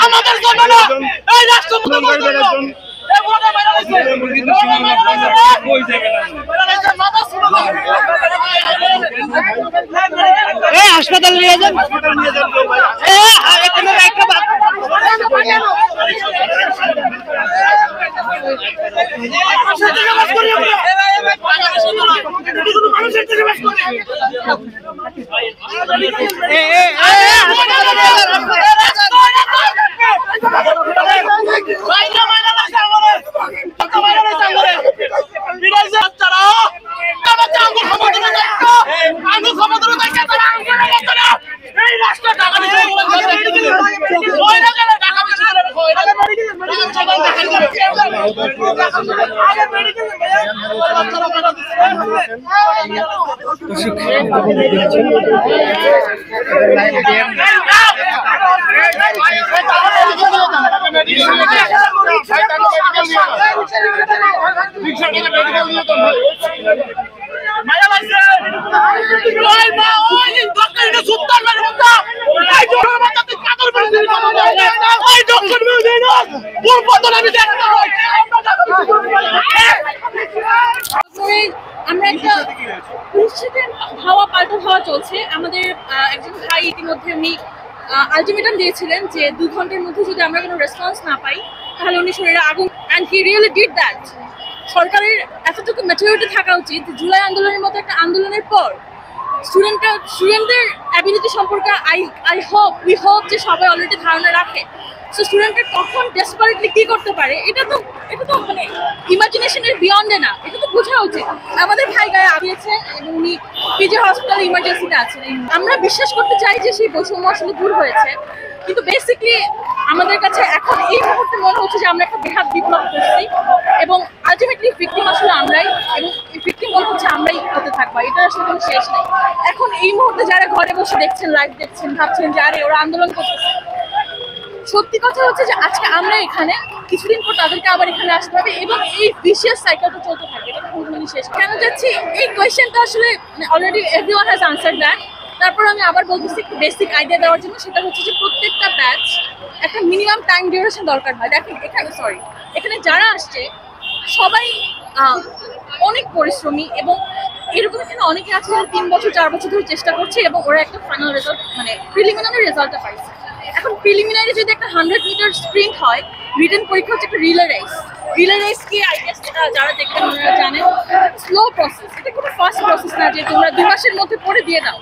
আমাদের জন্য না, এই রাষ্ট্র হাসপাতাল নিয়ে যান, আমরা একটা হাওয়া পাল্টা হাওয়া চলছে। আমাদের একজন ভাই ইতিমধ্যে উনি আলটিমেটাম দিয়েছিলেন যে 2 ঘন্টার মধ্যে যদি আমরা কোনো রেসপন্স না পাই তাহলে উনি শরীরে আগুন, and he really did that. সরকারের এতটুকু ম্যাচুরিটি থাকা উচিত জুলাই আন্দোলনের মতো একটা আন্দোলনের পর স্টুডেন্টদের অ্যাবিলিটি সম্পর্কে উই হোপ যে সবাই অলরেডি ধারণা রাখে। সো স্টুডেন্টরা কখন ডেসপারেটলি কী করতে পারে এটা তো মানে ইমাজিনেশনের বিয়ন্ডে না, এটা তো বোঝা উচিত। আমাদের ভাই গায়ে আবিয়েছে এবং উনি পিজি হসপিটালে ইমার্জেন্সিতে আছেন। আমরা বিশ্বাস করতে চাই যে সেই বৈষম্য আসলে দূর হয়েছে, কিন্তু বেসিকলি আমাদের কাছে এখন এই মুহূর্তে মনে হচ্ছে যে আমরা একটা বৃহৎ বিপ্লব করছি এবং আলটিমেটলি ভিকটিম আসলে আমরাই, এবং ভিকটিম মনে হচ্ছে আমরাই হতে থাকবো। এটা আসলে কোনো শেষ নেই। এখন এই মুহূর্তে যারা ঘরে বসে দেখছেন, লাইভ দেখছেন, ভাবছেন যে আরে ওরা আন্দোলন করতেছে, সত্যি কথা হচ্ছে যে আজকে আমরা এখানে, কিছুদিন পর তাদেরকে আবার এখানে আসতে হবে এবং এই ভিশিয়াস সাইকেলটা চলতে থাকে। এটা কোনোদিনই শেষ কেন যাচ্ছি এই কোয়েশ্চেনটা আসলে already everyone has answer that. তারপর আমি আবার বলতেছি একটু বেসিক আইডিয়া দেওয়ার জন্য, সেটা হচ্ছে যে প্রত্যেকটা ব্যাচ একটা মিনিমাম টাইম ডিউরেশন দরকার হয়। দেখেন এখানে যারা আসছে সবাই অনেক পরিশ্রমী এবং এরকম এখানে অনেকে আছে যারা 3 বছর 4 বছর ধরে চেষ্টা করছে এবং ওরা একটা ফাইনাল রেজাল্ট মানে প্রিলিমিনারি রেজাল্টটা পাইছে। এখন প্রিলিমিনারি যদি একটা 100 মিটার স্প্রিন্ট হয়, রিটেন পরীক্ষা হচ্ছে একটা রিলে রেস কি আই গেস যারা দেখবেন ওনারা জানেন স্লো প্রসেস, এটা কোনো ফাস্ট প্রসেস না যে তোমরা 2 মাসের মধ্যে পড়ে দিয়ে দাও।